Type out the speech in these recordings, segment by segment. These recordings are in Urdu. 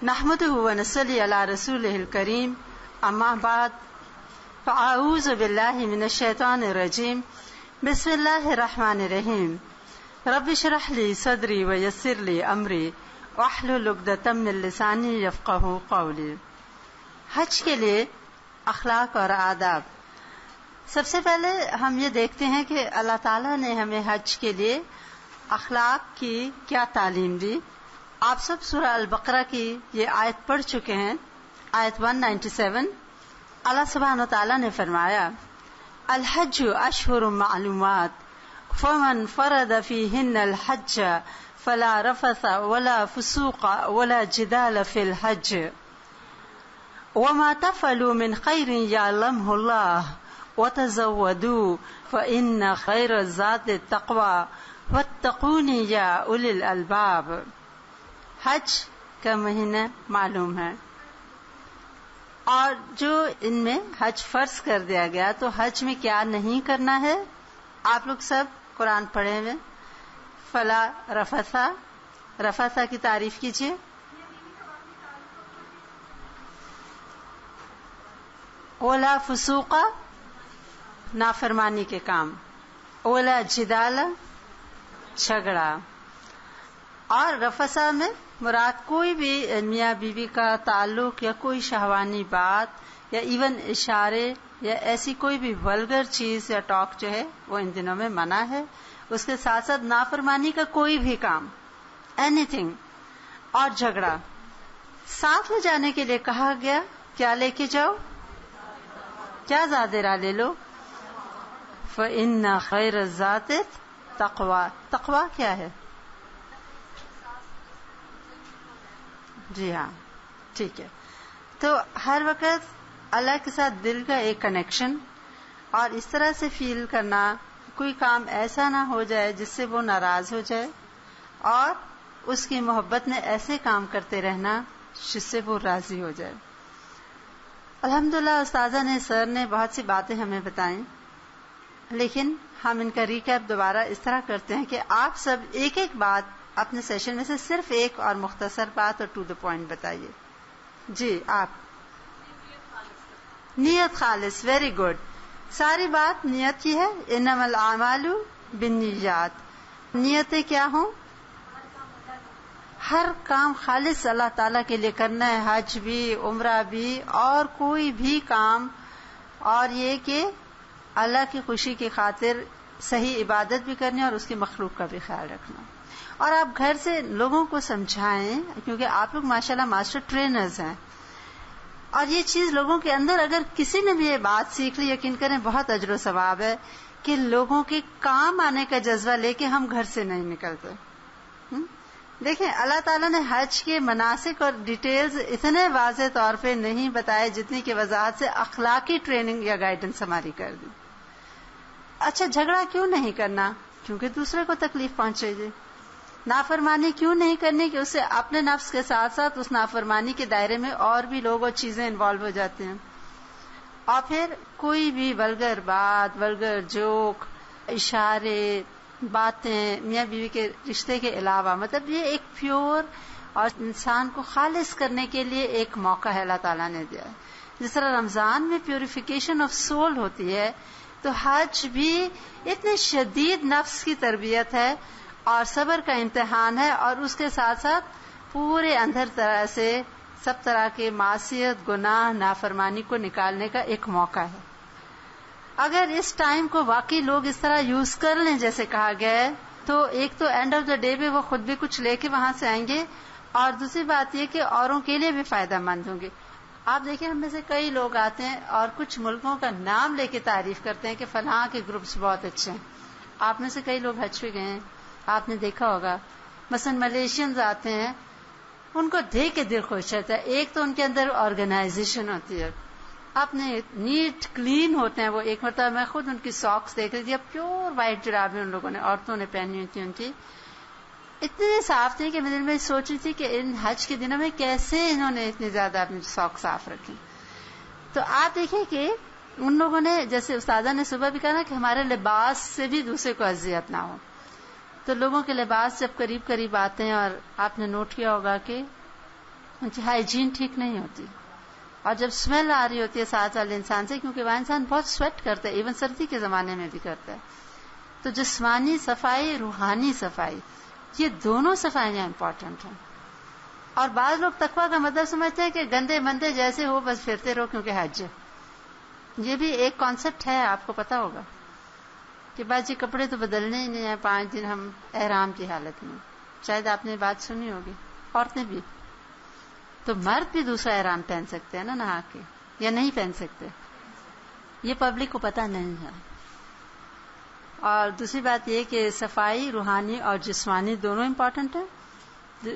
نحمده ونصلي على رسوله الكريم اما بعد فاعوذ بالله من الشيطان الرجيم بسم الله الرحمن الرحيم رب اشرح لي صدري ويسر لي امري واحلل عقدة من لساني يفقهوا قولي. حج کے لیے اخلاق اور آداب. سب سے پہلے ہم یہ دیکھتے ہیں کہ اللہ تعالیٰ نے ہمیں حج کے لیے اخلاق کی کیا تعلیم دی. آپ سب سورہ البقرہ کی یہ آیت پڑھ چکے ہیں, آیت 197. اللہ سبحانہ و تعالیٰ نے فرمایا الحج اشہر معلومات فمن فرد فیہن الحج فلا رفث ولا فسوق ولا جدال فی الحج وما تفعلوا من خیر یعلمہ اللہ وتزودوا فإن خیر الزاد التقوى واتقون یا اولی الالباب. حج کا مہینہ معلوم ہے, اور جو ان میں حج فرض کر دیا گیا تو حج میں کیا نہیں کرنا ہے. آپ لوگ سب قرآن پڑھے ہوئے. فلا رفثا, رفثا کی تعریف کیجیے. ولا فسوقا, نافرمانی کے کام. ولا جدال, جھگڑا. اور رفثا میں مراد کوئی بھی میاں بیوی کا تعلق یا کوئی شہوانی بات یا ایون اشارے یا ایسی کوئی بھی ولگر چیز یا ٹاک جو ہے وہ ان دنوں میں منع ہے. اس کے ساتھ ساتھ نافرمانی کا کوئی بھی کام, اینی تھنگ. اور جھگڑا ساتھ لے جانے کے لیے کہا گیا. کیا لے کے جاؤ؟ کیا زادرہ لے لو؟ فإن خیر الزاد التقوى. تقوی کیا ہے؟ جی ہاں, ٹھیک ہے. تو ہر وقت اللہ کے ساتھ دل کا ایک کنیکشن, اور اس طرح سے فیل کرنا کوئی کام ایسا نہ ہو جائے جس سے وہ ناراض ہو جائے, اور اس کی محبت میں ایسے کام کرتے رہنا جس سے وہ راضی ہو جائے. الحمدللہ استاذہ نے, سر نے بہت سی باتیں ہمیں بتائیں, لیکن ہم ان کا ریکیپ دوبارہ اس طرح کرتے ہیں کہ آپ سب ایک ایک بات اپنے سیشن میں سے صرف ایک اور مختصر بات اور ٹو دا پوائنٹ بتائیے. جی آپ. نیت خالص, ویری گڈ. ساری بات نیت کی ہے. انما الاعمال بالنیات. نیتیں کیا ہوں؟ ہر کام خالص اللہ تعالیٰ کے لیے کرنا ہے, حج بھی, عمرہ بھی, اور کوئی بھی کام. اور یہ کہ اللہ کی خوشی کی خاطر صحیح عبادت بھی کرنی اور اس کی مخلوق کا بھی خیال رکھنا. اور آپ گھر سے لوگوں کو سمجھائیں, کیونکہ آپ لوگ ماشاءاللہ ماسٹر ٹرینرز ہیں, اور یہ چیز لوگوں کے اندر اگر کسی نے بھی یہ بات سیکھ لی, یقین کریں بہت اجر و ثواب ہے کہ لوگوں کے کام آنے کا جذبہ لے کے ہم گھر سے نہیں نکلتے. دیکھیں اللہ تعالیٰ نے حج کے مناسک اور ڈیٹیلز اتنے واضح طور پہ نہیں بتائے جتنی کہ وضاحت سے اخلاقی ٹریننگ یا گائیڈنس ہماری کر دی. اچھا, جھگڑا کیوں نہیں کرنا؟ کیونکہ دوسرے کو تکلیف پہنچے گی. نافرمانی کیوں نہیں کرنی؟ کہ اس سے اپنے نفس کے ساتھ ساتھ اس نافرمانی کے دائرے میں اور بھی لوگ اور چیزیں انوالو ہو جاتے ہیں. اور پھر کوئی بھی ولگر بات, ولگر جوک, اشارے, باتیں میاں بیوی کے رشتے کے علاوہ, مطلب یہ ایک پیور اور انسان کو خالص کرنے کے لیے ایک موقع ہے اللہ تعالیٰ نے دیا. جس طرح رمضان میں پیوریفیکیشن آف سول ہوتی ہے, تو حج بھی اتنے شدید نفس کی تربیت ہے اور صبر کا امتحان ہے, اور اس کے ساتھ ساتھ پورے اندر طرح سے سب طرح کے معصیت, گناہ, نافرمانی کو نکالنے کا ایک موقع ہے. اگر اس ٹائم کو واقعی لوگ اس طرح یوز کر لیں جیسے کہا گیا ہے, تو ایک تو اینڈ آف دا ڈے میں وہ خود بھی کچھ لے کے وہاں سے آئیں گے, اور دوسری بات یہ کہ اوروں کے لیے بھی فائدہ مند ہوں گے. آپ دیکھیں ہم میں سے کئی لوگ آتے ہیں اور کچھ ملکوں کا نام لے کے تعریف کرتے ہیں کہ فلاں کے گروپس بہت اچھے ہیں. آپ میں سے کئی لوگ حج پہ گئے ہیں, آپ نے دیکھا ہوگا مثلا ملیشینز آتے ہیں, ان کو دیکھ کے دل خوش رہتا ہے. ایک تو ان کے اندر آرگنائزیشن ہوتی ہے, اپنے نیٹ کلین ہوتے ہیں وہ. ایک مرتبہ میں خود ان کی ساکس دیکھ رہی تھی, اب پیور وائٹ جرابیں ان لوگوں نے, عورتوں نے پہنی ہوئی تھی. ان کی اتنے صاف تھے کہ میں دل میں سوچ رہی تھی کہ ان حج کے دنوں میں کیسے انہوں نے اتنی زیادہ اپنی ساکس صاف رکھی. تو آپ دیکھیں کہ ان لوگوں نے, جیسے استاذہ نے صبح بھی کہا نا کہ ہمارے لباس سے بھی دوسرے کو اذیت نہ ہو, تو لوگوں کے لباس جب قریب قریب آتے ہیں, اور آپ نے نوٹ کیا ہوگا کہ ان کی ہائیجین ٹھیک نہیں ہوتی، اور جب اسمیل آ رہی ہوتی ہے ساتھ والے انسان سے، کیونکہ وہ انسان بہت سویٹ کرتا ہے، ایون سردی کے زمانے میں بھی کرتا ہے، تو جسمانی صفائی، روحانی صفائی، یہ دونوں صفائیاں امپورٹنٹ ہیں. اور بعض لوگ تقویٰ کا مطلب سمجھتے ہیں کہ گندے مندے جیسے ہو بس پھرتے رہو کیونکہ حج ہے. یہ بھی ایک کانسیپٹ ہے، آپ کو پتا ہوگا کہ بعض یہ کپڑے تو بدلنے ہی نہیں ہیں 5 دن ہم احرام کی حالت میں. شاید آپ نے بات سنی ہوگی. عورتیں بھی، تو مرد بھی دوسرا احرام پہن سکتے ہیں نا نہا کے، یا نہیں پہن سکتے؟ یہ پبلک کو پتا نہیں ہے. اور دوسری بات یہ کہ صفائی روحانی اور جسمانی دونوں امپورٹنٹ ہیں.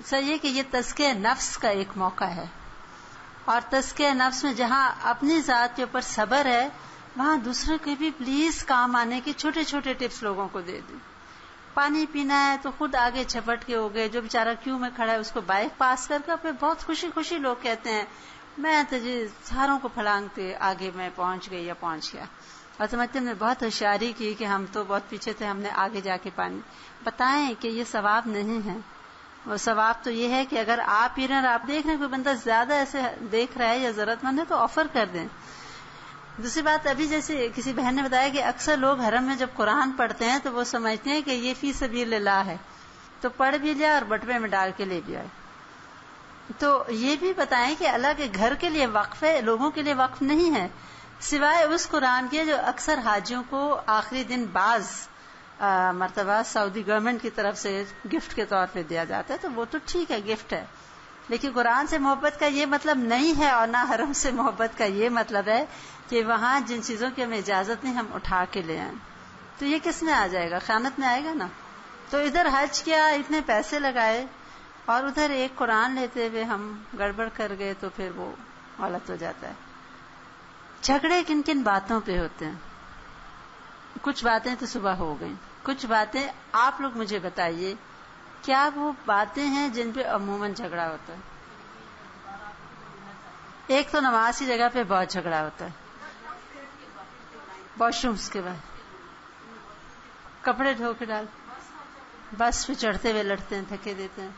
سر یہ کہ یہ تزکیہ نفس کا ایک موقع ہے، اور تزکیہ نفس میں جہاں اپنی ذات کے اوپر صبر ہے، وہاں دوسرے کے بھی پلیز کام آنے کے چھوٹے چھوٹے ٹپس لوگوں کو دے دیں. پانی پینا ہے تو خود آگے چھپٹ کے ہو گئے، جو بیچارہ کیوں میں کھڑا ہے اس کو بائک پاس کر کے پھر بہت خوشی خوشی لوگ کہتے ہیں میں تو جی ساروں کو پھلانگتے آگے میں پہنچ گئی یا پہنچ گیا. اور سمجھتے نے بہت ہوشیاری کی کہ ہم تو بہت پیچھے تھے، ہم نے آگے جا کے پانی. بتائیں کہ یہ ثواب نہیں ہے. وہ ثواب تو یہ ہے کہ اگر آپ پی رہے ہیں اور آپ دیکھ رہے ہیں کوئی بندہ زیادہ ایسے دیکھ رہا ہے یا ضرورت مند ہے تو آفر کر دیں. دوسری بات، ابھی جیسے کسی بہن نے بتایا کہ اکثر لوگ حرم میں جب قرآن پڑھتے ہیں تو وہ سمجھتے ہیں کہ یہ فی سبیل اللہ ہے، تو پڑھ بھی لیا اور بٹوے میں ڈال کے لے بھی آئے. تو یہ بھی بتائیں کہ اللہ کے گھر کے لیے وقف ہے، لوگوں کے لیے وقف نہیں ہے، سوائے اس قرآن کے جو اکثر حاجیوں کو آخری دن بعض مرتبہ سعودی گورنمنٹ کی طرف سے گفٹ کے طور پہ دیا جاتا ہے، تو وہ تو ٹھیک ہے، گفٹ ہے. لیکن قرآن سے محبت کا یہ مطلب نہیں ہے، اور نہ حرم سے محبت کا یہ مطلب ہے کہ وہاں جن چیزوں کی ہمیں اجازت نہیں ہم اٹھا کے لے آئیں. تو یہ کس میں آ جائے گا؟ خیانت میں آئے گا نا. تو ادھر حج کیا، اتنے پیسے لگائے، اور ادھر ایک قرآن لیتے ہوئے ہم گڑبڑ کر گئے، تو پھر وہ غلط ہو جاتا ہے. جھگڑے کن کن باتوں پہ ہوتے ہیں؟ کچھ باتیں تو صبح ہو گئیں، کچھ باتیں آپ لوگ مجھے بتائیے کیا وہ باتیں ہیں جن پہ عموماً جھگڑا ہوتا ہے؟ ایک تو نماز کی جگہ پہ بہت جھگڑا ہوتا ہے، واش رومس کے بعد کپڑے دھو کے ڈال، بس پہ چڑھتے ہوئے لڑتے ہیں، دھکے دیتے ہیں.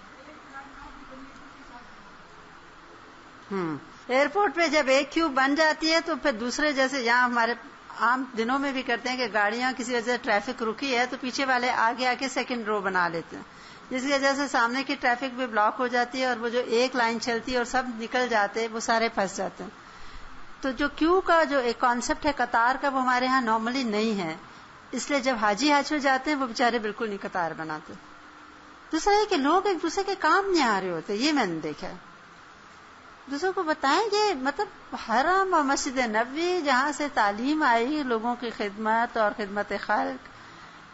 ایئرپورٹ پہ جب ایک کیو بن جاتی ہے تو پھر دوسرے، جیسے یہاں ہمارے عام دنوں میں بھی کرتے ہیں کہ گاڑیاں کسی وجہ سے ٹریفک رکی ہے تو پیچھے والے آگے آ کے سیکنڈ رو بنا لیتے ہیں، جس کی وجہ سے سامنے کی ٹریفک بھی بلاک ہو جاتی ہے، اور وہ جو ایک لائن چلتی ہے اور سب نکل جاتے وہ سارے پھنس جاتے ہیں. تو جو کیو کا جو ایک کانسیپٹ ہے قطار کا، وہ ہمارے ہاں نارملی نہیں ہے، اس لیے جب حاجی حج میں جاتے ہیں وہ بیچارے بالکل نہیں قطار بناتے. دوسرا یہ کہ لوگ ایک دوسرے کے کام نہیں آ رہے ہوتے، یہ میں نے دیکھا ہے. دوسروں کو بتائیں کہ مطلب حرم اور مسجد نبوی جہاں سے تعلیم آئی لوگوں کی خدمت اور خدمت خلق،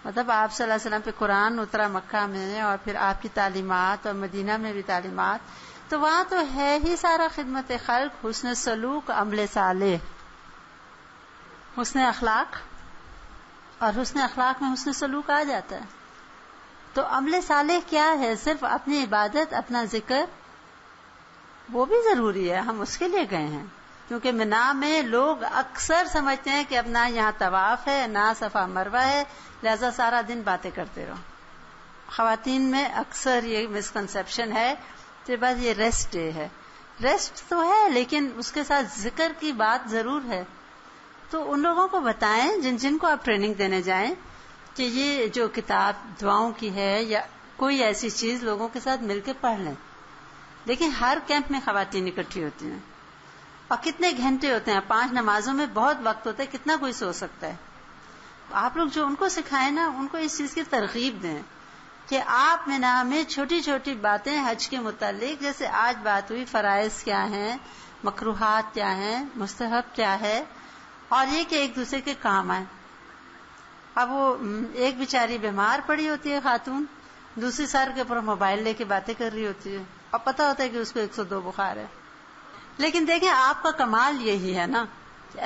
مطلب آپ صلی اللہ علیہ وسلم پہ قرآن اترا مکہ میں، اور پھر آپ کی تعلیمات، اور مدینہ میں بھی تعلیمات، تو وہاں تو ہے ہی سارا خدمت خلق، حسن سلوک، عمل صالح، حسن اخلاق. اور حسن اخلاق میں حسن سلوک آ جاتا ہے. تو عمل صالح کیا ہے؟ صرف اپنی عبادت، اپنا ذکر، وہ بھی ضروری ہے، ہم اس کے لیے گئے ہیں. کیونکہ منا میں لوگ اکثر سمجھتے ہیں کہ اب نہ یہاں طواف ہے نہ صفا مروہ ہے، لہذا سارا دن باتیں کرتے رہو. خواتین میں اکثر یہ مسکنسیپشن ہے کہ بس یہ ریسٹ ڈے ہے. ریسٹ تو ہے لیکن اس کے ساتھ ذکر کی بات ضرور ہے. تو ان لوگوں کو بتائیں جن کو آپ ٹریننگ دینے جائیں کہ یہ جو کتاب دعاؤں کی ہے یا کوئی ایسی چیز لوگوں کے ساتھ مل کے پڑھ لیں. لیکن ہر کیمپ میں خواتین اکٹھی ہوتی ہیں، اور کتنے گھنٹے ہوتے ہیں، 5 نمازوں میں بہت وقت ہوتا ہے، کتنا کوئی سو سکتا ہے. آپ لوگ جو ان کو سکھائیں نا، ان کو اس چیز کی ترغیب دیں کہ آپ مینا میں چھوٹی چھوٹی باتیں حج کے متعلق، جیسے آج بات ہوئی فرائض کیا ہیں، مکروہات کیا ہیں، مستحب کیا ہے، اور یہ کہ ایک دوسرے کے کام آئیں. اب وہ ایک بیچاری بیمار پڑی ہوتی ہے خاتون، دوسری سر کے اوپر موبائل لے کے باتیں کر رہی ہوتی ہے، اور پتہ ہوتا ہے کہ اس کو 102 بخار ہے. لیکن دیکھیں آپ کا کمال یہی ہے نا،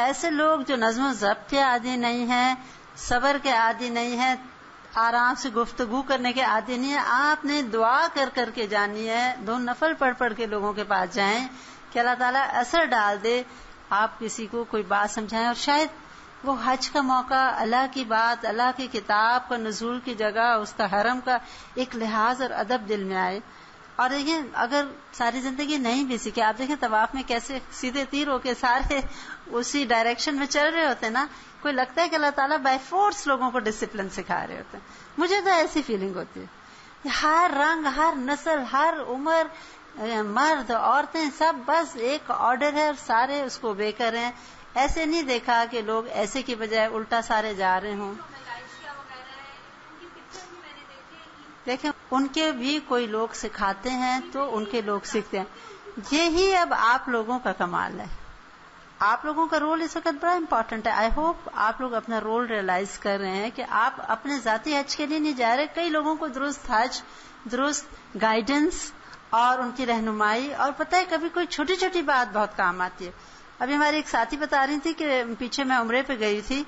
ایسے لوگ جو نظم و ضبط کے عادی نہیں ہیں، صبر کے عادی نہیں ہیں، آرام سے گفتگو کرنے کے عادی نہیں ہیں، آپ نے دعا کر کر کے جانی ہے، 2 نفل پڑھ پڑھ کے لوگوں کے پاس جائیں کہ اللہ تعالیٰ اثر ڈال دے، آپ کسی کو کوئی بات سمجھائیں، اور شاید وہ حج کا موقع، اللہ کی بات، اللہ کی کتاب کا نزول کی جگہ، اس کا حرم کا ایک لحاظ اور ادب دل میں آئے. اور دیکھیں اگر ساری زندگی نہیں بھی سیکھے، آپ دیکھیں طواف میں کیسے سیدھے تیر ہو کے سارے اسی ڈائریکشن میں چل رہے ہوتے ہیں نا، کوئی لگتا ہے کہ اللہ تعالیٰ بائی فورس لوگوں کو ڈسپلن سکھا رہے ہوتے ہیں. مجھے تو ایسی فیلنگ ہوتی ہے. ہر رنگ، ہر نسل، ہر عمر، مرد عورتیں سب بس ایک آرڈر ہے اور سارے اس کو اوبے کر رہے ہیں. ایسے نہیں دیکھا کہ لوگ ایسے کی بجائے الٹا سارے جا رہے ہوں. دیکھیں ان کے بھی کوئی لوگ سکھاتے ہیں تو ان کے لوگ سیکھتے ہیں. یہی اب آپ لوگوں کا کمال ہے. آپ لوگوں کا رول اس وقت بڑا امپورٹنٹ ہے. آئی ہوپ آپ لوگ اپنا رول ریئلائز کر رہے ہیں کہ آپ اپنے ذاتی حج کے لیے نہیں جا رہے. کئی لوگوں کو درست حج، درست گائیڈنس اور ان کی رہنمائی، اور پتہ ہے کبھی کوئی چھوٹی چھوٹی بات بہت کام آتی ہے. ابھی ہماری ایک ساتھی بتا رہی تھی کہ پیچھے میں عمرے پہ گئی تھی،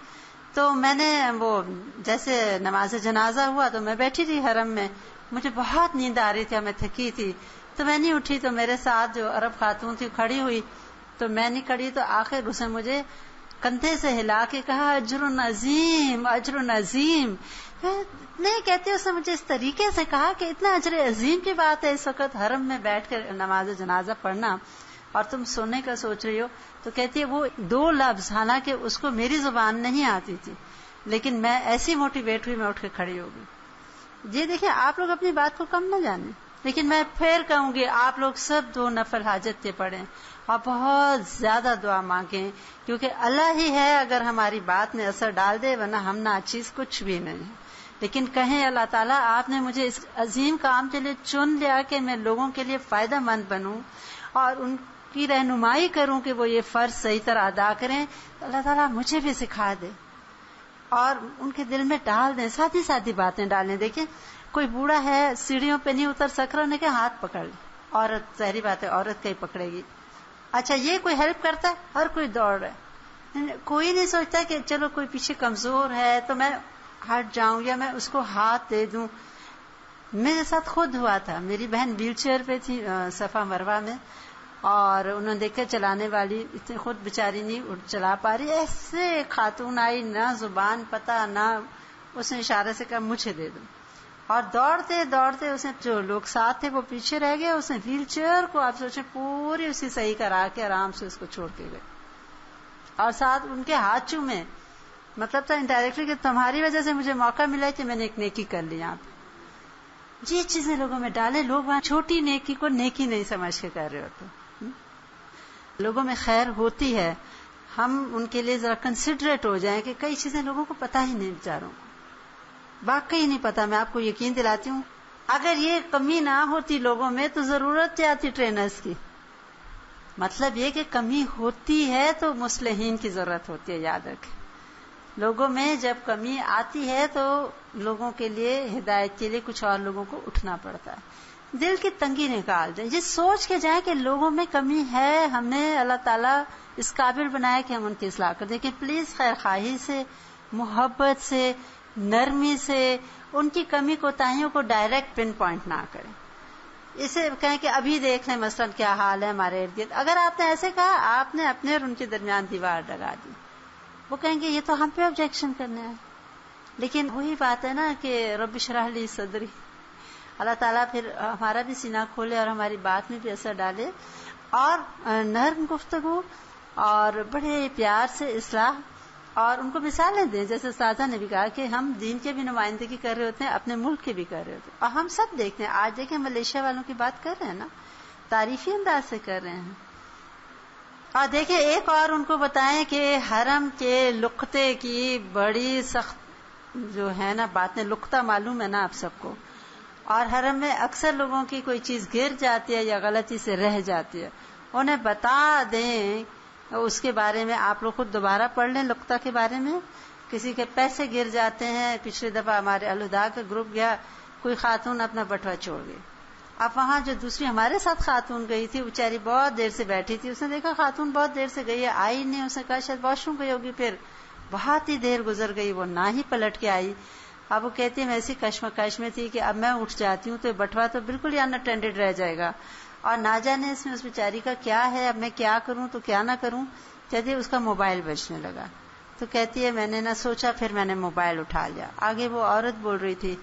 تو میں نے وہ جیسے نماز جنازہ ہوا تو میں بیٹھی تھی حرم میں، مجھے بہت نیند آ رہی تھی، میں تھکی تھی تو میں نہیں اٹھی. تو میرے ساتھ جو عرب خاتون تھی کھڑی ہوئی، تو میں نہیں کھڑی تو آخر اس نے مجھے کندھے سے ہلا کے کہا اجر عظیم، اجر عظیم. نہیں کہتے اس نے مجھے اس طریقے سے کہا کہ اتنا اجر عظیم کی بات ہے اس وقت حرم میں بیٹھ کر نماز جنازہ پڑھنا اور تم سونے کا سوچ رہی ہو. تو کہتی ہے وہ 2 لفظ، حالانکہ اس کو میری زبان نہیں آتی تھی، لیکن میں ایسی موٹیویٹ ہوئی، میں اٹھ کے کھڑی ہو گئی. جی دیکھیں آپ لوگ اپنی بات کو کم نہ جانیں، لیکن میں پھر کہوں گی آپ لوگ سب 2 نفل حاجت کے پڑھیں اور بہت زیادہ دعا مانگیں، کیونکہ اللہ ہی ہے اگر ہماری بات میں اثر ڈال دے، ورنہ ہم ناچیز کچھ بھی نہیں. لیکن کہیں اللہ تعالیٰ آپ نے مجھے اس عظیم کام کے لیے چن لیا کہ میں لوگوں کے لیے فائدہ مند بنوں اور ان کی رہنمائی کروں کہ وہ یہ فرض صحیح طرح ادا کریں. اللہ تعالیٰ مجھے بھی سکھا دے اور ان کے دل میں ڈال دیں، ساتھی ساتھی باتیں ڈالیں. دیکھیں کوئی بوڑھا ہے سیڑھیوں پہ نہیں اتر سک رہا، انہیں کہ ہاتھ پکڑ لے. عورت ظاہری بات ہے عورت کا ہی پکڑے گی. اچھا یہ کوئی ہیلپ کرتا ہے؟ ہر کوئی دوڑ رہا ہے. کوئی نہیں سوچتا کہ چلو کوئی پیچھے کمزور ہے تو میں ہٹ جاؤں یا میں اس کو ہاتھ دے دوں. میرے ساتھ خود ہوا تھا، میری بہن ویل چیئر پہ تھی صفا مروہ میں، اور انہوں نے دیکھا چلانے والی اتنی خود بیچاری نہیں چلا پا رہی، ایسے خاتون آئی، نہ زبان پتہ نہ، اس نے اشارے سے کہا مجھے دے دو، اور دوڑتے دوڑتے اس نے جو لوگ ساتھ تھے وہ پیچھے رہ گئے، اس نے ویل چیئر کو آپ سوچیں پوری اسی صحیح کرا کے آرام سے اس کو چھوڑ کے گئے اور ساتھ ان کے ہاتھ چومے. مطلب تھا انڈائریکٹلی کہ تمہاری وجہ سے مجھے موقع ملا کہ میں نے ایک نیکی کر لی. یہاں پہ یہ چیزیں لوگوں میں ڈالیں، لوگ وہاں چھوٹی نیکی کو نیکی نہیں سمجھ کے کر رہے ہوتے. لوگوں میں خیر ہوتی ہے، ہم ان کے لیے ذرا کنسیڈریٹ ہو جائیں کہ کئی چیزیں لوگوں کو پتہ ہی نہیں، بیچاروں کو واقعی نہیں پتا. میں آپ کو یقین دلاتی ہوں اگر یہ کمی نہ ہوتی لوگوں میں تو ضرورت کیا تھی ٹرینرز کی. مطلب یہ کہ کمی ہوتی ہے تو مصلحین کی ضرورت ہوتی ہے. یاد رکھیں لوگوں میں جب کمی آتی ہے تو لوگوں کے لیے ہدایت کے لیے کچھ اور لوگوں کو اٹھنا پڑتا ہے. دل کی تنگی نکال دیں، یہ سوچ کے جائیں کہ لوگوں میں کمی ہے، ہمیں اللہ تعالیٰ اس قابل بنایا کہ ہم ان کی اصلاح کر دیں. کہ پلیز خیر خواہی سے، محبت سے، نرمی سے ان کی کمی کوتاہیوں کو ڈائریکٹ پن پوائنٹ نہ کریں. اسے کہیں کہ ابھی دیکھ لیں مثلا کیا حال ہے ہمارے ارد گرد. اگر آپ نے ایسے کہا آپ نے اپنے اور ان کے درمیان دیوار لگا دی. وہ کہیں گے یہ تو ہم پہ آبجیکشن کرنا ہے. لیکن وہی بات ہے نا کہ رب اشرح لی صدری، اللہ تعالیٰ پھر ہمارا بھی سینہ کھولے اور ہماری بات میں بھی اثر ڈالے اور نرم گفتگو اور بڑے پیار سے اصلاح اور ان کو مثالیں دیں. جیسے سادہ نے بھی کہا کہ ہم دین کے بھی نمائندگی کر رہے ہوتے ہیں، اپنے ملک کے بھی کر رہے ہوتے ہیں، اور ہم سب دیکھتے ہیں. آج دیکھیں ملیشیا والوں کی بات کر رہے ہیں نا، تعریفی انداز سے کر رہے ہیں. اور دیکھیں ایک اور ان کو بتائیں کہ حرم کے لقطے کی بڑی سخت جو ہے نا باتیں، لقطہ معلوم ہے نا آپ سب کو، اور حرم میں اکثر لوگوں کی کوئی چیز گر جاتی ہے یا غلطی سے رہ جاتی ہے، انہیں بتا دیں. اس کے بارے میں آپ لوگ خود دوبارہ پڑھ لیں. لقطہ کے بارے میں کسی کے پیسے گر جاتے ہیں. پچھلی دفعہ ہمارے الہدا کا گروپ گیا، کوئی خاتون اپنا بٹوا چھوڑ گئی. اب وہاں جو دوسری ہمارے ساتھ خاتون گئی تھی، بیچاری بہت دیر سے بیٹھی تھی. اس نے دیکھا خاتون بہت دیر سے گئی ہے، آئی نہیں. اس نے کہا شاید واش روم گئی ہوگی. پھر بہت ہی دیر گزر گئی، وہ نہ ہی پلٹ کے آئی. اب وہ کہتی ہے میں ایسی کشمکش میں تھی کہ اب میں اٹھ جاتی ہوں تو بٹوا تو بالکل ہی ان اٹینڈڈ رہ جائے گا، اور نہ جانے اس میں اس بیچاری کا کیا ہے، اب میں کیا کروں تو کیا نہ کروں. کہتی ہے اس کا موبائل بجنے لگا. تو کہتی ہے میں نے نہ سوچا، پھر میں نے موبائل اٹھا لیا. آگے وہ عورت بول رہی تھی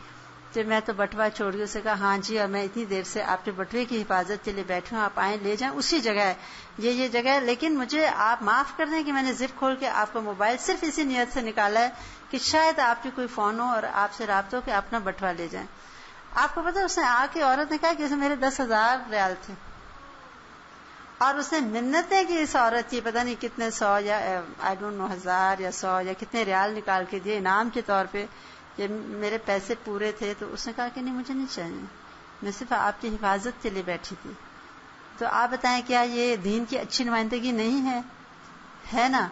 تو میں تو بٹوا چھوڑ گئی. اسے کہا ہاں جی، اور میں اتنی دیر سے آپ کے بٹوے کی حفاظت کے لیے بیٹھی ہوں، آپ آئیں لے جائیں، اسی جگہ ہے یہ جگہ ہے، لیکن مجھے آپ معاف کر دیں کہ میں نے زپ کھول کے آپ کا موبائل صرف اسی نیت سے نکالا ہے کہ شاید آپ کی کوئی فون ہو اور آپ سے رابطہ ہو کہ اپنا بٹوا لے جائیں. آپ کو پتا اس نے آ کے عورت نے کہا کہ اس میں میرے 10,000 ریال تھے، اور اس نے منتیں کی اس عورت کی، پتہ نہیں کتنے 100 یا آئی ڈونٹ نو 1000 یا 100 یا کتنے ریال نکال کے دیے انعام کے طور پہ کہ میرے پیسے پورے تھے. تو اس نے کہا کہ نہیں مجھے نہیں چاہیے، میں صرف آپ کی حفاظت کے لیے بیٹھی تھی. تو آپ بتائیں کیا یہ دین کی اچھی نمائندگی نہیں ہے نا؟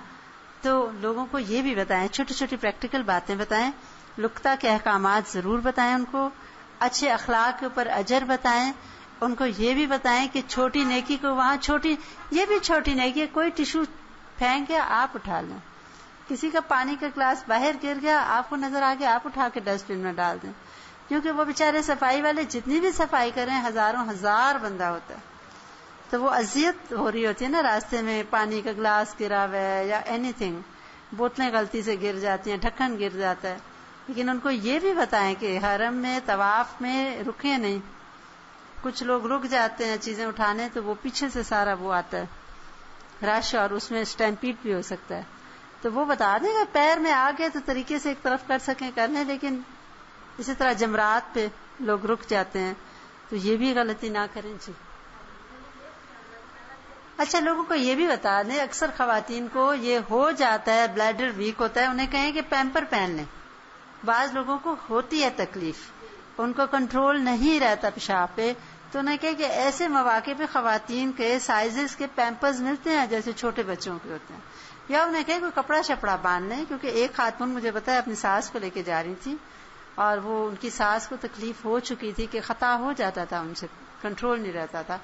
تو لوگوں کو یہ بھی بتائیں، چھوٹی چھوٹی پریکٹیکل باتیں بتائیں، لقطہ کے احکامات ضرور بتائیں، ان کو اچھے اخلاق کے اوپر اجر بتائیں، ان کو یہ بھی بتائیں کہ چھوٹی نیکی کو وہاں یہ بھی چھوٹی نیکی ہے، کوئی ٹیشو پھینک گیا آپ اٹھا لیں، کسی کا پانی کا گلاس باہر گر گیا آپ کو نظر آ گیا آپ اٹھا کے ڈسٹ بن میں ڈال دیں، کیونکہ وہ بیچارے صفائی والے جتنی بھی صفائی کریں ہزار بندہ ہوتا ہے، تو وہ اذیت ہو رہی ہوتی ہے نا، راستے میں پانی کا گلاس گرا ہوا ہے یا اینی تھنگ، بوتلیں غلطی سے گر جاتی ہیں، ڈھکن گر جاتا ہے. لیکن ان کو یہ بھی بتائیں کہ حرم میں طواف میں رکے نہیں، کچھ لوگ رک جاتے ہیں چیزیں اٹھانے تو وہ پیچھے سے سارا وہ آتا ہے رش، اور اس میں اسٹیمپیڈ بھی ہو سکتا ہے. تو وہ بتا دیں گا پیر میں آ گئے تو طریقے سے ایک طرف کر سکیں کر لیں، لیکن اسی طرح جمرات پہ لوگ رک جاتے ہیں تو یہ بھی غلطی نہ کریں. جی اچھا، لوگوں کو یہ بھی بتا دیں، اکثر خواتین کو یہ ہو جاتا ہے، بلیڈر ویک ہوتا ہے، انہیں کہیں کہ پیمپر پہن لیں. بعض لوگوں کو ہوتی ہے تکلیف، ان کو کنٹرول نہیں رہتا پیشاب پہ، تو انہیں کہیں کہ ایسے مواقع پہ خواتین کے سائزز کے پیمپرز ملتے ہیں جیسے چھوٹے بچوں کے ہوتے ہیں، یا انہیں کہیں کوئی کپڑا شپڑا باندھ لیں. کیونکہ ایک خاتون مجھے بتایا اپنی ساس کو لے کے جا رہی تھی اور وہ ان کی ساس کو تکلیف ہو چکی تھی کہ خطا ہو جاتا تھا، ان سے کنٹرول نہیں رہتا تھا.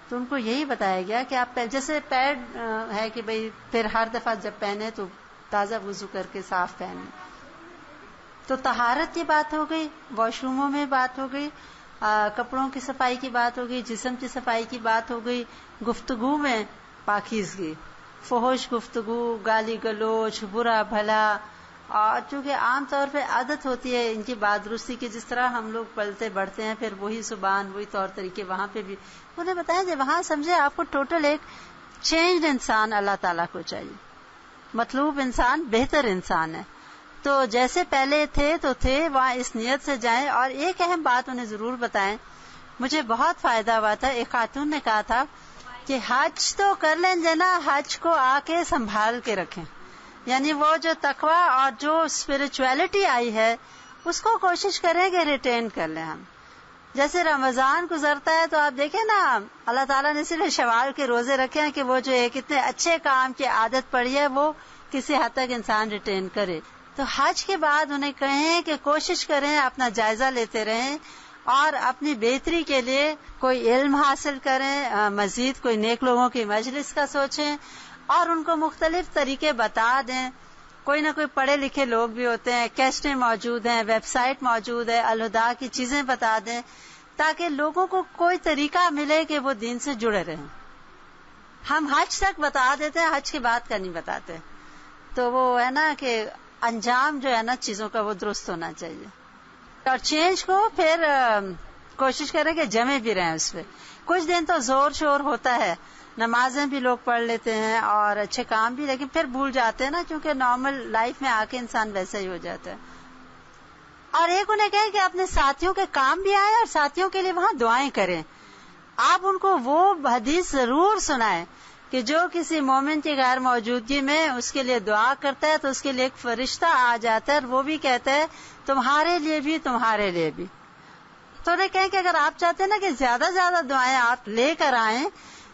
تو ان کو یہی بتایا گیا کہ آپ جیسے پیڈ ہے کہ بھئی پھر ہر دفعہ جب پہنے تو تازہ وضو کر کے صاف پہنیں. تو طہارت کی بات ہو گئی، واش روموں میں بات ہو گئی، کپڑوں کی صفائی کی بات ہو گئی، جسم کی صفائی کی بات ہو گئی، گفتگو میں پاکیزگی، فحش گفتگو، گالی گلوچ، برا بھلا، اور چونکہ عام طور پہ عادت ہوتی ہے ان کی بات درستی کی، جس طرح ہم لوگ پلتے بڑھتے ہیں پھر وہی زبان وہی طور طریقے وہاں پہ بھی انہیں بتایا جائے. وہاں سمجھے آپ کو ٹوٹل ایک چینجڈ انسان اللہ تعالیٰ کو چاہیے، مطلوب انسان بہتر انسان ہے. تو جیسے پہلے تھے تو تھے، وہاں اس نیت سے جائیں. اور ایک اہم بات انہیں ضرور بتائیں، مجھے بہت فائدہ ہوا تھا. ایک خاتون نے کہا تھا کہ حج تو کر لیں جنا، حج کو آ کے سنبھال کے رکھیں، یعنی وہ جو تقویٰ اور جو اسپرچویلٹی آئی ہے اس کو کوشش کریں کہ ریٹین کر لیں. ہم جیسے رمضان گزرتا ہے تو آپ دیکھیں نا، اللہ تعالیٰ نے صرف شوال کے روزے رکھے ہیں کہ وہ جو ایک اتنے اچھے کام کی عادت پڑی ہے وہ کسی حد تک انسان ریٹین کرے. تو حج کے بعد انہیں کہیں کہ کوشش کریں، اپنا جائزہ لیتے رہیں اور اپنی بہتری کے لیے کوئی علم حاصل کریں، مزید کوئی نیک لوگوں کی مجلس کا سوچیں اور ان کو مختلف طریقے بتا دیں. کوئی نہ کوئی پڑھے لکھے لوگ بھی ہوتے ہیں، کیسٹیں موجود ہیں، ویب سائٹ موجود ہے، الہدا کی چیزیں بتا دیں تاکہ لوگوں کو کوئی طریقہ ملے کہ وہ دین سے جڑے رہیں. ہم حج تک بتا دیتے ہیں، حج کے بعد کا نہیں بتاتے. تو وہ ہے نا کہ انجام جو ہے نا چیزوں کا وہ درست ہونا چاہیے. اور چینج کو پھر کوشش کریں کہ جمے بھی رہیں اس پہ. کچھ دن تو زور شور ہوتا ہے، نمازیں بھی لوگ پڑھ لیتے ہیں اور اچھے کام بھی، لیکن پھر بھول جاتے ہیں نا، کیونکہ نارمل لائف میں آ کے انسان ویسا ہی ہو جاتا ہے. اور ایک انہیں کہیں کہ اپنے ساتھیوں کے کام بھی آئیں اور ساتھیوں کے لیے وہاں دعائیں کریں. آپ ان کو وہ حدیث ضرور سنائیں کہ جو کسی مومن کی غیر موجودگی میں اس کے لیے دعا کرتا ہے تو اس کے لیے ایک فرشتہ آ جاتا ہے اور وہ بھی کہتا ہے تمہارے لیے بھی تمہارے لیے بھی. تو انہیں کہیں کہ اگر آپ چاہتے ہیں نا کہ زیادہ زیادہ دعائیں آپ لے کر آئیں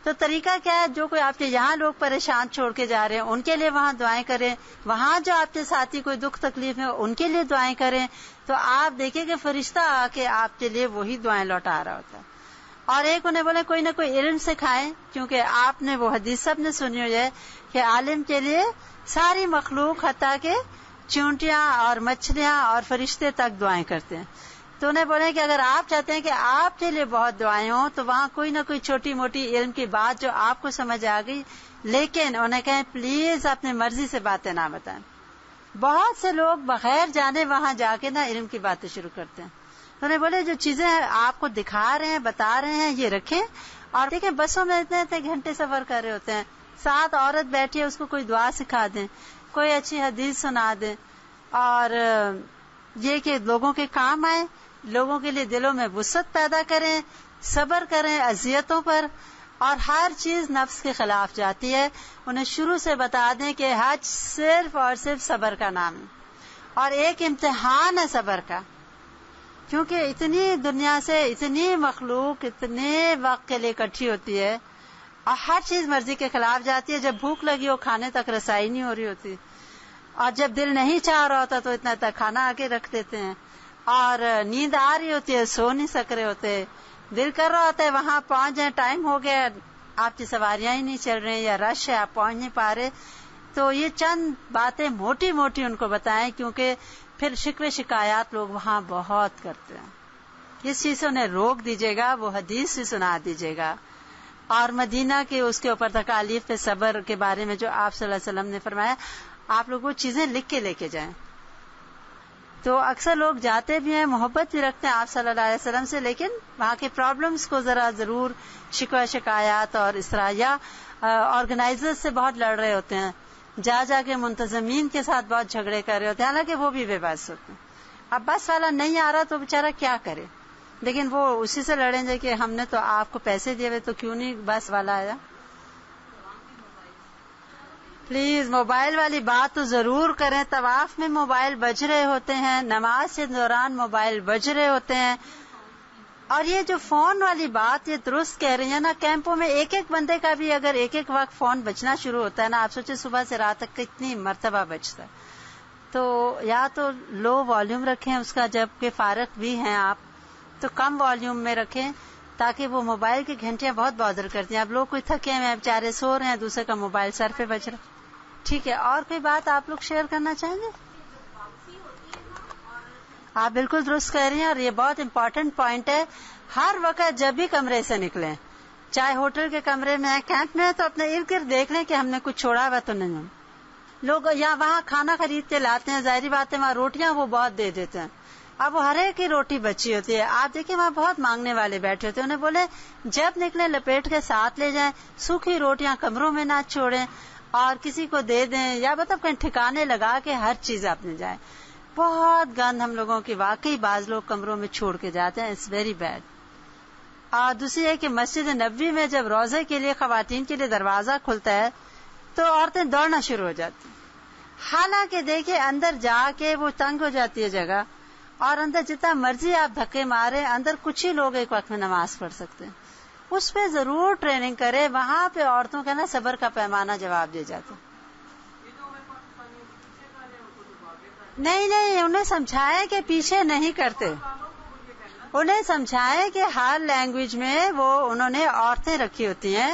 تو طریقہ کیا ہے، جو کوئی آپ کے یہاں لوگ پریشان چھوڑ کے جا رہے ہیں ان کے لیے وہاں دعائیں کریں، وہاں جو آپ کے ساتھی کوئی دکھ تکلیف ہے ان کے لیے دعائیں کریں. تو آپ دیکھیں کہ فرشتہ آ کے آپ کے لیے وہی دعائیں لوٹا رہا ہوتا ہے. اور ایک انہیں بولے کوئی نہ کوئی علم سکھائیں، کیونکہ آپ نے وہ حدیث سب نے سنی ہوئی ہے کہ عالم کے لیے ساری مخلوق حتیٰ کہ چونٹیاں اور مچھلیاں اور فرشتے تک دعائیں کرتے ہیں. تو انہیں بولے کہ اگر آپ چاہتے ہیں کہ آپ کے لیے بہت دعائیں ہوں تو وہاں کوئی نہ کوئی چھوٹی موٹی علم کی بات جو آپ کو سمجھ آ گئی، لیکن انہیں کہیں پلیز اپنی مرضی سے باتیں نہ بتائیں. بہت سے لوگ بغیر جانے وہاں جا کے نا علم کی باتیں شروع کرتے ہیں. تو انہیں بولے جو چیزیں آپ کو دکھا رہے ہیں بتا رہے ہیں یہ رکھیں. اور دیکھیں بسوں میں اتنے گھنٹے سفر کر رہے ہوتے ہیں, ساتھ عورت بیٹھی ہے, اس کو کوئی دعا سکھا دیں, کوئی اچھی حدیث سنا دیں, اور یہ کہ لوگوں کے کام آئے, لوگوں کے لیے دلوں میں وسعت پیدا کریں, صبر کریں اذیتوں پر. اور ہر چیز نفس کے خلاف جاتی ہے. انہیں شروع سے بتا دیں کہ حج صرف اور صرف صبر کا نام ہے, اور ایک امتحان ہے صبر کا, کیونکہ اتنی دنیا سے اتنی مخلوق اتنے وقت کے لیے اکٹھی ہوتی ہے, اور ہر چیز مرضی کے خلاف جاتی ہے. جب بھوک لگی ہو کھانے تک رسائی نہیں ہو رہی ہوتی, اور جب دل نہیں چاہ رہا ہوتا تو اتنا تک کھانا آگے رکھ دیتے ہیں, اور نیند آ رہی ہوتی ہے سو نہیں سک رہے ہوتے, دل کر رہا ہوتا ہے وہاں پہنچ جائیں, ٹائم ہو گیا, آپ کی سواریاں ہی نہیں چل رہی یا رش ہے آپ پہنچ نہیں پا رہے. تو یہ چند باتیں موٹی موٹی ان کو بتائیں, کیونکہ پھر شکوے شکایات لوگ وہاں بہت کرتے ہیں. اس چیز سے انہیں روک دیجیے گا, وہ حدیث سے سنا دیجیے گا. اور مدینہ کے اس کے اوپر تکالیف پہ صبر کے بارے میں جو آپ صلی اللہ علیہ وسلم نے فرمایا, آپ لوگ وہ چیزیں لکھ کے لے کے جائیں. تو اکثر لوگ جاتے بھی ہیں, محبت بھی رکھتے ہیں آپ صلی اللہ علیہ وسلم سے, لیکن وہاں کے پرابلمز کو ذرا ضرور شکوہ شکایات اور اس طرح, یا آرگنائزر سے بہت لڑ رہے ہوتے ہیں, جا کے منتظمین کے ساتھ بہت جھگڑے کر رہے ہوتے ہیں, حالانکہ وہ بھی بے بس ہوتے ہیں. اب بس والا نہیں آ رہا تو بیچارہ کیا کرے, لیکن وہ اسی سے لڑیں گے کہ ہم نے تو آپ کو پیسے دیے ہوئے تو کیوں نہیں بس والا آیا. پلیز موبائل والی بات تو ضرور کریں. طواف میں موبائل بج رہے ہوتے ہیں, نماز کے دوران موبائل بج رہے ہوتے ہیں. اور یہ جو فون والی بات یہ درست کہہ رہی ہیں نا, کیمپوں میں ایک ایک بندے کا بھی اگر ایک ایک وقت فون بجنا شروع ہوتا ہے نا, آپ سوچیں صبح سے رات تک کتنی مرتبہ بجتا ہے. تو یا تو لو والیوم رکھیں اس کا, جب کہ فارغ بھی ہیں آپ تو کم والیوم میں رکھیں, تاکہ وہ موبائل کی گھنٹیاں بہت بادر کرتی ہیں. اب لوگ کوئی تھکے ہوئے ہیں بیچارے سو رہے ہیں, دوسرے کا موبائل سر پہ بج رہا. ٹھیک ہے, اور کوئی بات آپ لوگ شیئر کرنا چاہیں گے؟ آپ بالکل درست کہہ رہی ہیں, اور یہ بہت امپورٹنٹ پوائنٹ ہے. ہر وقت جب بھی کمرے سے نکلیں, چاہے ہوٹل کے کمرے میں کیمپ میں, تو اپنے ارد گرد دیکھ لیں کہ ہم نے کچھ چھوڑا ہوا تو نہیں. لوگ یا وہاں کھانا خرید کے لاتے ہیں, ظاہری بات ہے وہاں روٹیاں وہ بہت دے دیتے ہیں, اب وہ ہر ایک کی روٹی بچی ہوتی ہے. آپ دیکھیں وہاں بہت مانگنے والے بیٹھے ہوتے ہیں, انہیں بولے جب نکلیں لپیٹ کے ساتھ لے جائیں, سوکھی روٹیاں کمروں میں نہ چھوڑیں, اور کسی کو دے دیں, یا مطلب کہیں ٹھکانے لگا کے ہر چیز اپنے جائیں. بہت گند ہم لوگوں کی واقعی بعض لوگ کمروں میں چھوڑ کے جاتے ہیں, اٹس ویری بیڈ. اور دوسری ہے کہ مسجد نبوی میں جب روزے کے لیے خواتین کے لیے دروازہ کھلتا ہے تو عورتیں دوڑنا شروع ہو جاتی ہیں, حالانکہ دیکھیں اندر جا کے وہ تنگ ہو جاتی ہے جگہ, اور اندر جتنا مرضی آپ دھکے مارے, اندر کچھ ہی لوگ ایک وقت میں نماز پڑھ سکتے ہیں. اس پہ ضرور ٹریننگ کرے, وہاں پہ عورتوں کا نا صبر کا پیمانہ جواب دے جاتا. نہیں, انہیں سمجھائے کہ پیچھے نہیں کرتے, انہیں سمجھائے کہ ہر لینگویج میں وہ انہوں نے عورتیں رکھی ہوتی ہیں.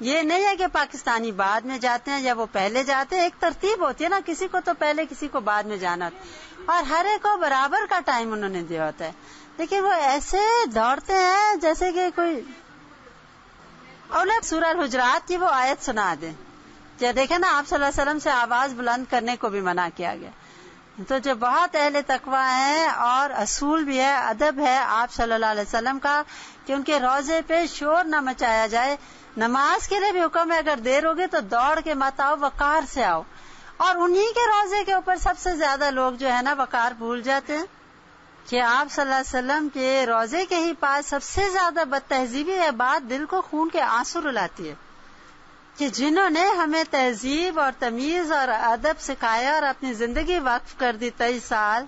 یہ نہیں ہے کہ پاکستانی بعد میں جاتے ہیں یا وہ پہلے جاتے ہیں, ایک ترتیب ہوتی ہے نا, کسی کو تو پہلے کسی کو بعد میں جانا, اور ہر ایک کو برابر کا ٹائم انہوں نے دیا ہوتا ہے. لیکن وہ ایسے دوڑتے ہیں جیسے کہ کوئی, انہیں سورہ الحجرات کی وہ آیت سنا دیں. یا دیکھیں نا, آپ صلی اللہ علیہ وسلم سے آواز بلند کرنے کو بھی منع کیا گیا. تو جو بہت اہل تقویٰ ہیں, اور اصول بھی ہے, ادب ہے آپ صلی اللہ علیہ وسلم کا, کہ ان کے روزے پہ شور نہ مچایا جائے. نماز کے لیے بھی حکم ہے, اگر دیر ہوگی تو دوڑ کے مت آؤ, وقار سے آؤ. اور انہی کے روزے کے اوپر سب سے زیادہ لوگ جو ہے نا وقار بھول جاتے ہیں, کہ آپ صلی اللہ علیہ وسلم کے روزے کے ہی پاس سب سے زیادہ بد تہذیبی ہے بات, دل کو خون کے آنسو رلاتی ہے, کہ جنہوں نے ہمیں تہذیب اور تمیز اور ادب سکھایا اور اپنی زندگی وقف کر دی 23 سال,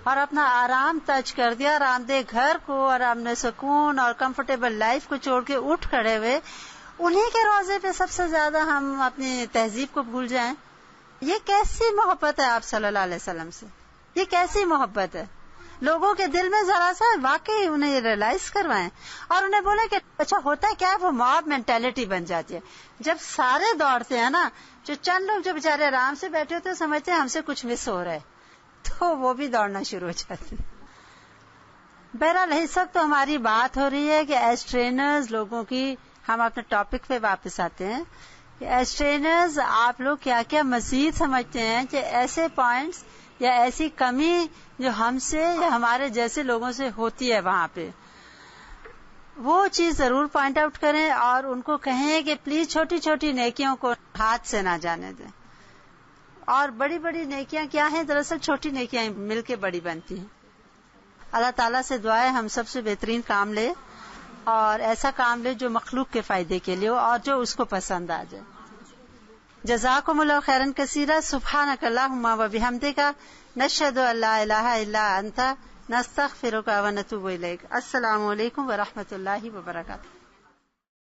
اور اپنا آرام تج کر دیا, آرام دہ گھر کو اور امن سکون اور کمفرٹیبل لائف کو چھوڑ کے اٹھ کھڑے ہوئے, انہی کے روزے پہ سب سے زیادہ ہم اپنی تہذیب کو بھول جائیں. یہ کیسی محبت ہے آپ صلی اللہ علیہ وسلم سے, یہ کیسی محبت ہے. لوگوں کے دل میں ذرا سا واقعی انہیں یہ ریئلائز کروائیں, اور انہیں بولے کہ اچھا ہوتا ہے کیا, وہ موب مینٹیلٹی بن جاتی ہے. جب سارے دوڑتے ہیں نا, جو چند لوگ جو بیچارے آرام سے بیٹھے ہوتے ہیں سمجھتے ہیں ہم سے کچھ مس ہو رہا ہے, تو وہ بھی دوڑنا شروع ہو جاتے ہیں. بہرحال اس وقت تو ہماری بات ہو رہی ہے کہ ایز ٹرینرز لوگوں کی, ہم اپنے ٹاپک پہ واپس آتے ہیں کہ ایز ٹرینرز آپ لوگ کیا کیا مزید سمجھتے ہیں کہ ایسے پوائنٹس یا ایسی کمی جو ہم سے یا ہمارے جیسے لوگوں سے ہوتی ہے وہاں پہ، وہ چیز ضرور پوائنٹ آؤٹ کریں اور ان کو کہیں کہ پلیز چھوٹی چھوٹی نیکیوں کو ہاتھ سے نہ جانے دیں. اور بڑی بڑی نیکیاں کیا ہیں؟ دراصل چھوٹی نیکیاں مل کے بڑی بنتی ہیں. اللہ تعالیٰ سے دعا ہے ہم سب سے بہترین کام لے اور ایسا کام لے جو مخلوق کے فائدے کے لیے ہو اور جو اس کو پسند آ جائے. جزاکم اللہ خیرا کثیرا. سبحانک اللہم و بحمدک نشہد ان لا الہ الا انت نستغفرک و نتوب الیک. السلام علیکم ورحمۃ اللہ وبرکاتہ.